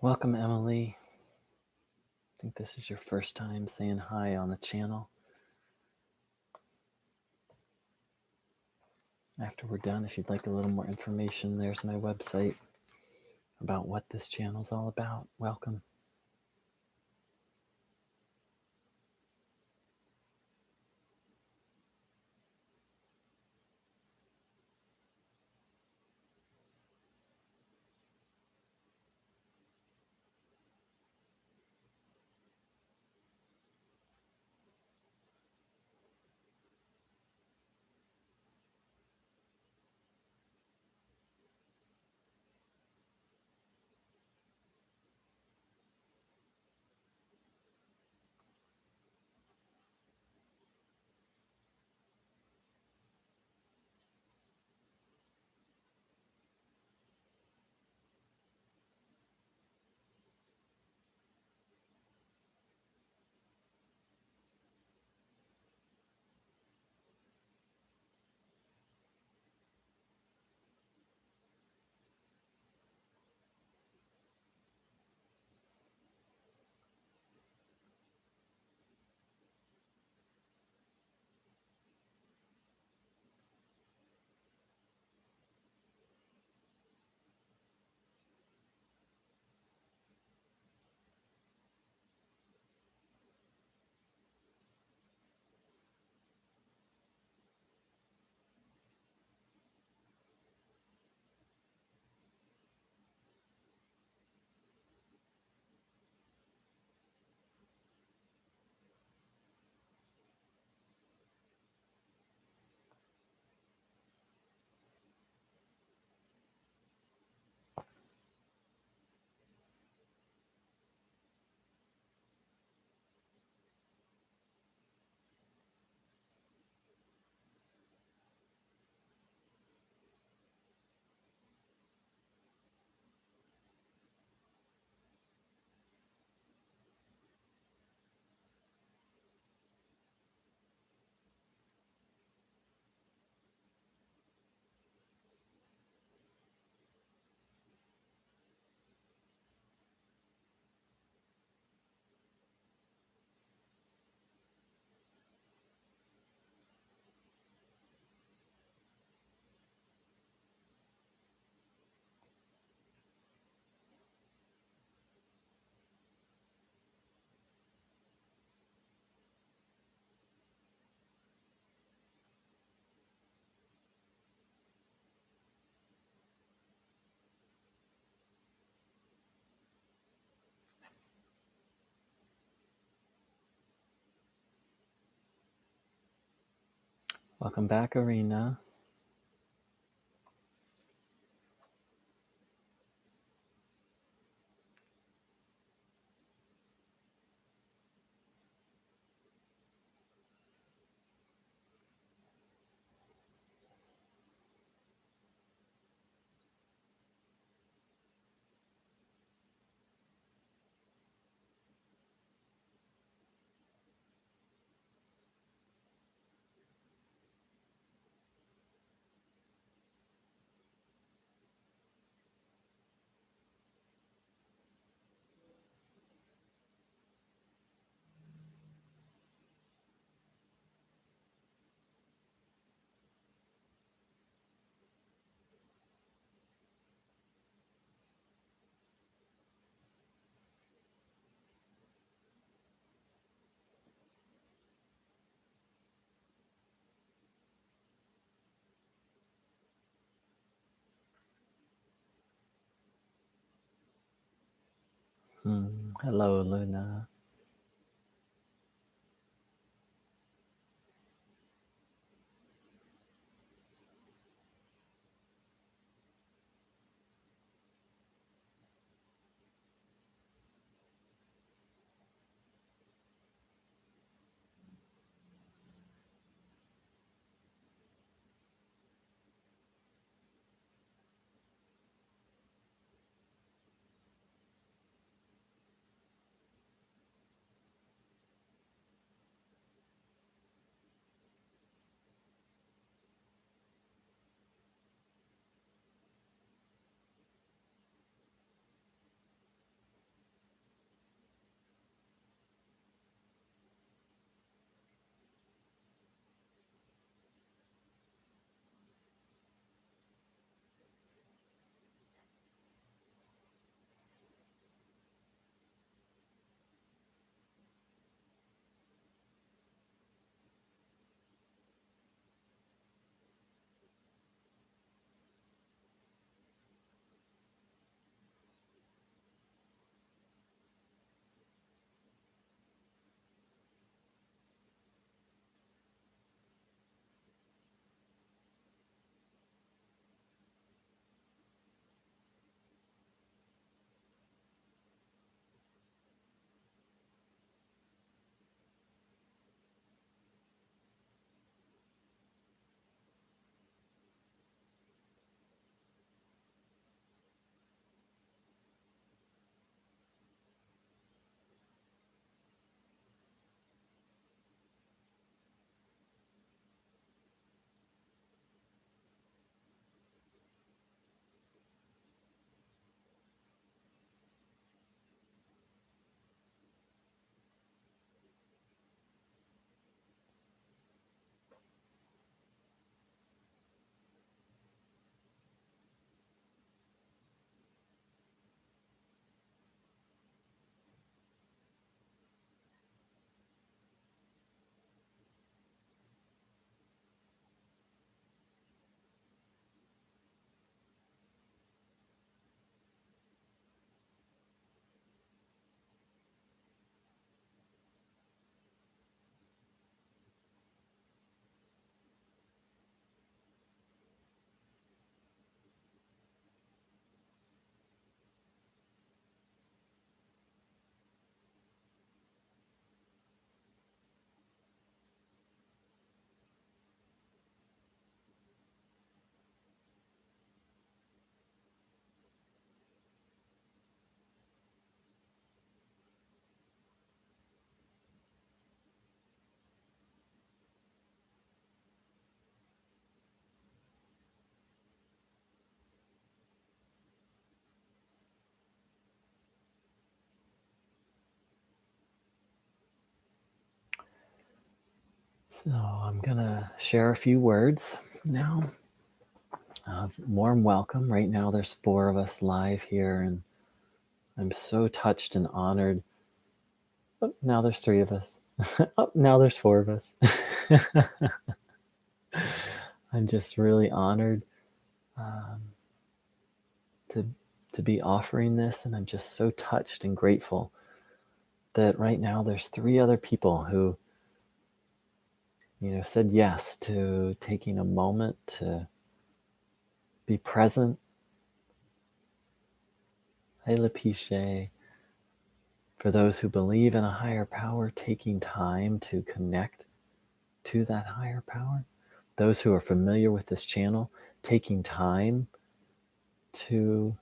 Welcome, Emily. I think this is your first time saying hi on the channel. After we're done, if you'd like a little more information, there's my website about what this channel is all about. Welcome. Welcome back, Arena. Hello, Luna. So I'm going to share a few words now. Warm welcome. Right now there's 4 of us live here, and I'm so touched and honored. Oh, now there's 3 of us. Oh, now there's 4 of us. I'm just really honored to be offering this, and I'm just so touched and grateful that right now there's 3 other people who said yes to taking a moment to be present. Hey, Lapishe. For those who believe in a higher power, taking time to connect to that higher power. Those who are familiar with this channel, taking time to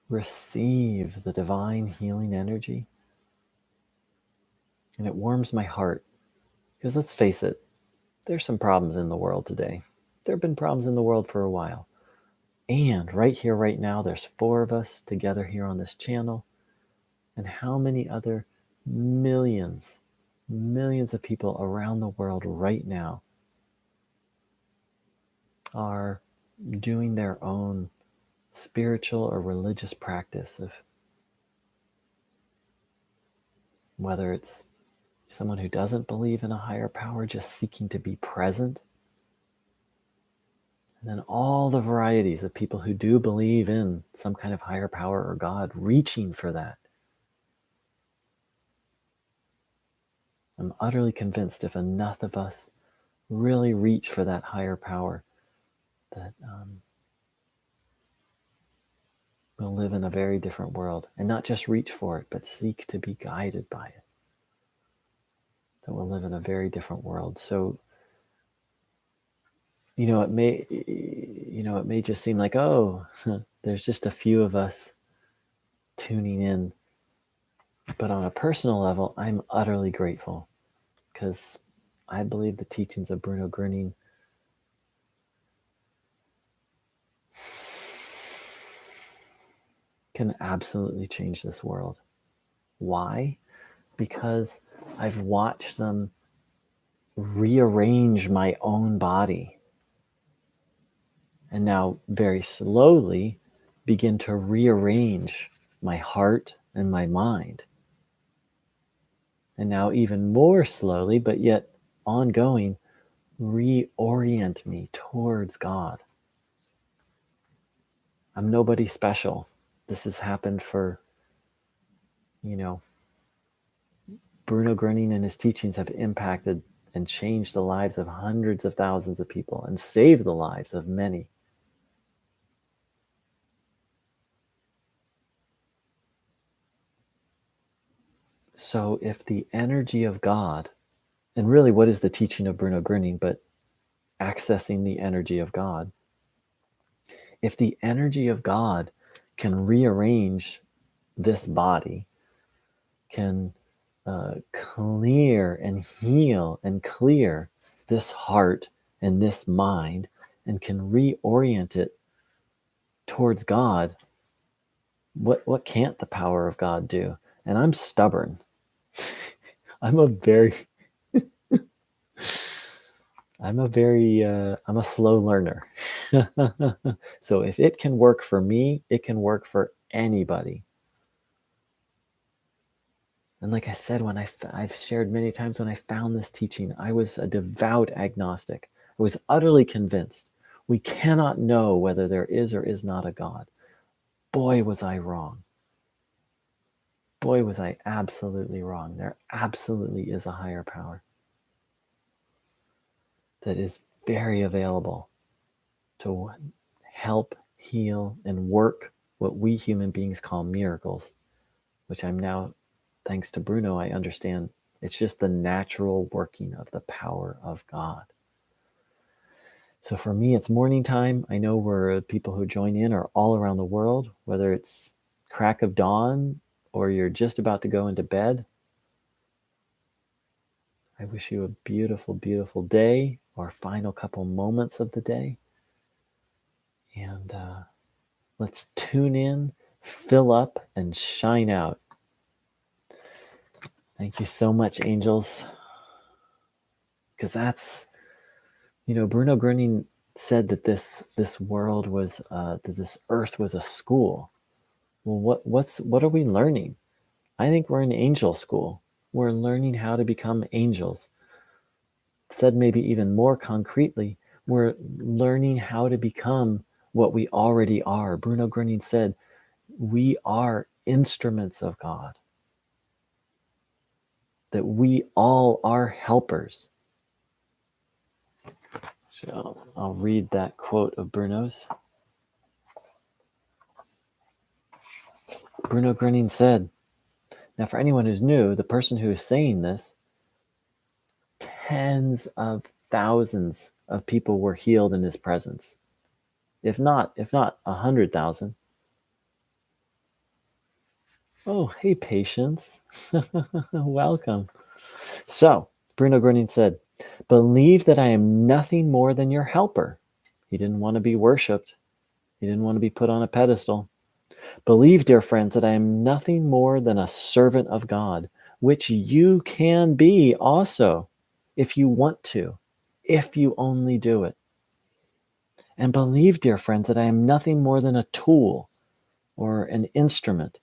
receive the divine healing energy. And it warms my heart, because let's face it, there's some problems in the world today. There have been problems in the world for a while. And right here, right now, there's 4 of us together here on this channel. And how many other millions of people around the world right now are doing their own spiritual or religious practice of whether it's someone who doesn't believe in a higher power, just seeking to be present. And then all the varieties of people who do believe in some kind of higher power or God, reaching for that. I'm utterly convinced if enough of us really reach for that higher power, that we'll live in a very different world. And not just reach for it, but seek to be guided by it. That we'll live in a very different world. So, it may just seem like, oh, there's just a few of us tuning in. But on a personal level, I'm utterly grateful, because I believe the teachings of Bruno Gröning can absolutely change this world. Why? Because I've watched them rearrange my own body, and now very slowly begin to rearrange my heart and my mind. And now even more slowly, but yet ongoing, reorient me towards God. I'm nobody special. This has happened for, Bruno Gröning and his teachings have impacted and changed the lives of hundreds of thousands of people and saved the lives of many. So if the energy of God, and really what is the teaching of Bruno Gröning but accessing the energy of God, if the energy of God can rearrange this body, can clear and heal and clear this heart and this mind, and can reorient it towards God, what can't the power of God do? And I'm stubborn. I'm a slow learner. So if it can work for me, it can work for anybody. And like I said, when I've shared many times, when I found this teaching, I was a devout agnostic. I was utterly convinced we cannot know whether there is or is not a God. Boy, was I wrong. Boy, was I absolutely wrong. There absolutely is a higher power that is very available to help, heal, and work what we human beings call miracles, which I'm now, thanks to Bruno, I understand it's just the natural working of the power of God. So for me, it's morning time. I know where people who join in are all around the world, whether it's crack of dawn or you're just about to go into bed. I wish you a beautiful, beautiful day, or final couple moments of the day. And let's tune in, fill up, and shine out. Thank you so much, angels. Because that's, Bruno Gröning said that this world was, that this earth was a school. Well, what are we learning? I think we're in angel school. We're learning how to become angels. Said maybe even more concretely, we're learning how to become what we already are. Bruno Gröning said, we are instruments of God. That we all are helpers. So I'll read that quote of Bruno's. Bruno Gröning said, now for anyone who's new, the person who is saying this, tens of thousands of people were healed in his presence. If not 100,000. Oh, hey, Patience. Welcome. So, Bruno Gröning said, believe that I am nothing more than your helper. He didn't want to be worshipped. He didn't want to be put on a pedestal. Believe, dear friends, that I am nothing more than a servant of God, which you can be also, if you want to, if you only do it. And believe, dear friends, that I am nothing more than a tool or an instrument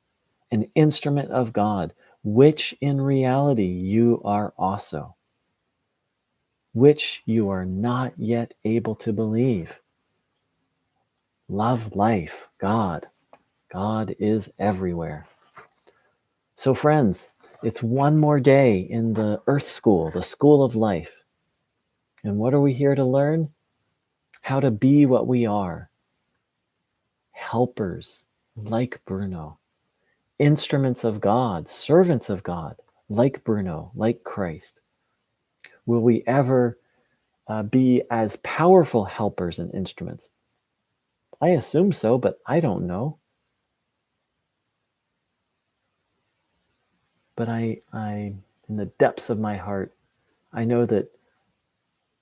of God, which in reality you are also, which you are not yet able to believe. Love, life, God. God is everywhere. So friends, it's one more day in the Earth School, the School of Life. And what are we here to learn? How to be what we are. Helpers, like Bruno. Instruments of God, servants of God, like Bruno, like Christ. Will we ever be as powerful helpers and instruments? I assume so, but I don't know. But I, in the depths of my heart, I know that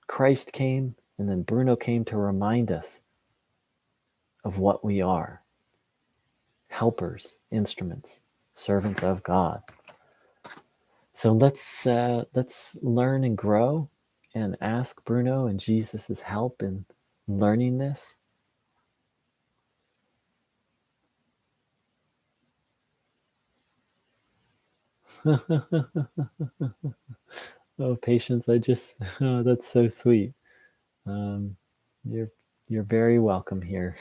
Christ came and then Bruno came to remind us of what we are. Helpers, instruments, servants of God. So let's learn and grow and ask Bruno and Jesus' help in learning this. Oh, Patience, oh, that's so sweet. Um, you're very welcome here.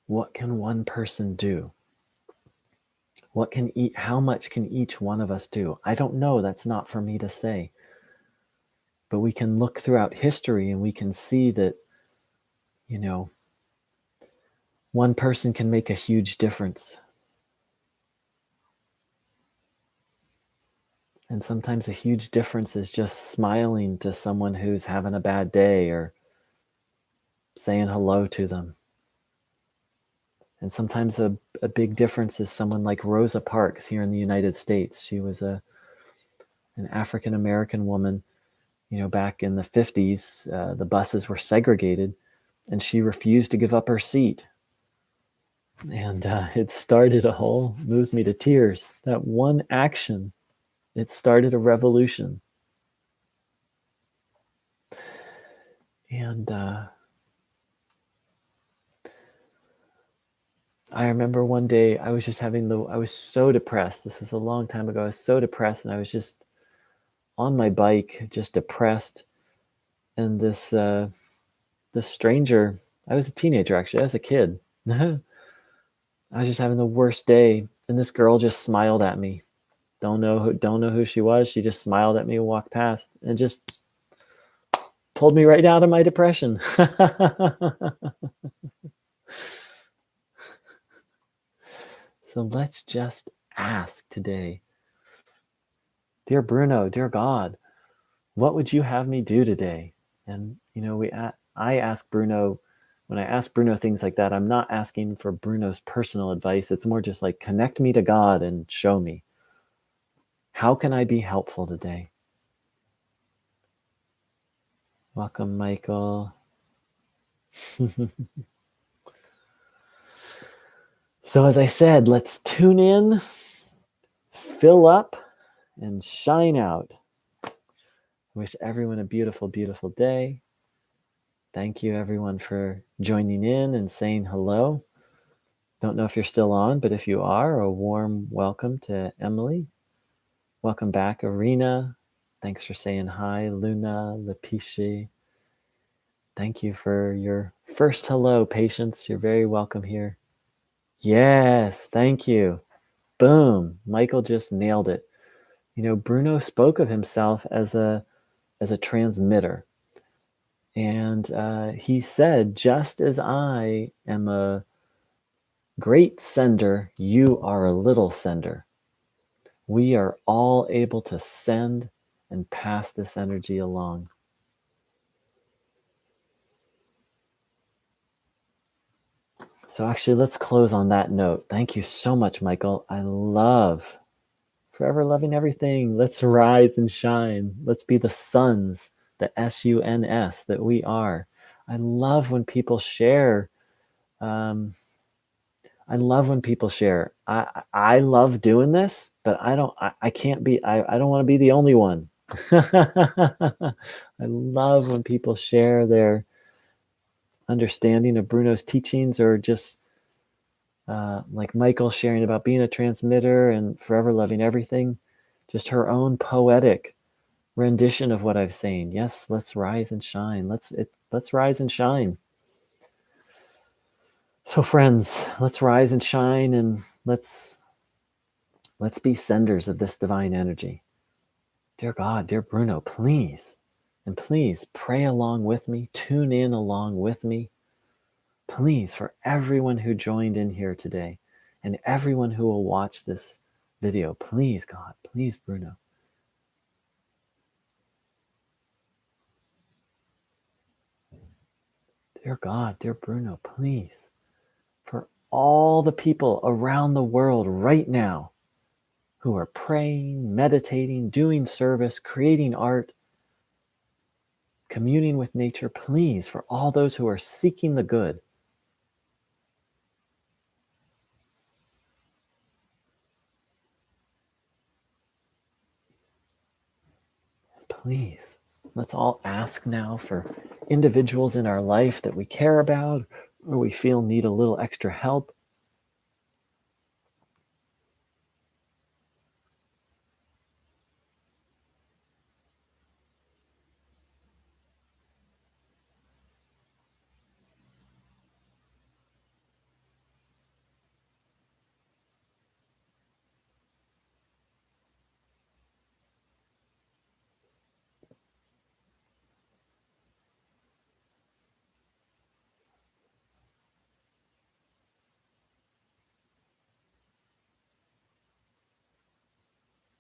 What can one person do? How much can each one of us do? I don't know. That's not for me to say. But we can look throughout history and we can see that, one person can make a huge difference. And sometimes a huge difference is just smiling to someone who's having a bad day or saying hello to them. And sometimes a big difference is someone like Rosa Parks here in the United States. She was an African-American woman, back in the 50s. The buses were segregated and she refused to give up her seat. And it started moves me to tears. That one action, it started a revolution. And I remember one day I was just I was so depressed. This was a long time ago. I was so depressed and I was just on my bike, just depressed. And this stranger, I was a teenager actually, I was a kid. I was just having the worst day. And this girl just smiled at me. Don't know who she was. She just smiled at me and walked past and just pulled me right out of my depression. So let's just ask today, dear Bruno, dear God, what would you have me do today? And I asked Bruno when I ask Bruno things like that, I'm not asking for Bruno's personal advice. It's more just like, connect me to God and show me. How can I be helpful today? Welcome, Michael. So as I said, let's tune in, fill up, and shine out. I wish everyone a beautiful, beautiful day. Thank you, everyone, for joining in and saying hello. Don't know if you're still on, but if you are, a warm welcome to Emily. Welcome back, Arena. Thanks for saying hi, Luna, Lepishi. Thank you for your first hello, Patience. You're very welcome here. Yes, thank you. Boom. Michael just nailed it. You know, Bruno spoke of himself as a transmitter. And he said, just as I am a great sender, you are a little sender. We are all able to send and pass this energy along. So actually, let's close on that note. Thank you so much, Michael. I love forever loving everything. Let's rise and shine. Let's be the suns, the SUNS that we are. I love when people share. I love when people share. I love doing this, but I can't be, I don't want to be the only one. I love when people share their understanding of Bruno's teachings, or just like Michael sharing about being a transmitter and forever loving everything, just her own poetic rendition of what I've saying. Yes, let's rise and shine. Let's rise and shine. So friends, let's rise and shine, and let's be senders of this divine energy. Dear God, dear Bruno, please, and please pray along with me, tune in along with me. Please, for everyone who joined in here today and everyone who will watch this video, please, God, please, Bruno. Dear God, dear Bruno, please, for all the people around the world right now who are praying, meditating, doing service, creating art, communing with nature, please, for all those who are seeking the good, please, let's all ask now for individuals in our life that we care about or we feel need a little extra help.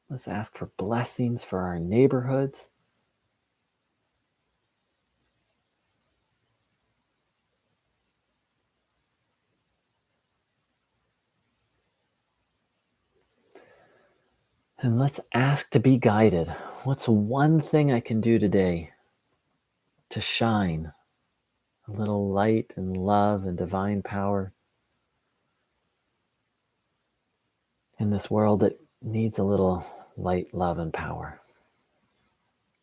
Let's ask for blessings for our neighborhoods. And let's ask to be guided. What's one thing I can do today to shine a little light and love and divine power in this world that needs a little light, love, and power?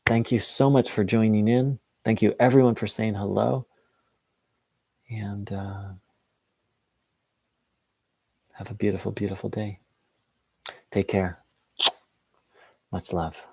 Thank you so much for joining in. Thank you, everyone, for saying hello. And have a beautiful, beautiful day. Take care. Much love.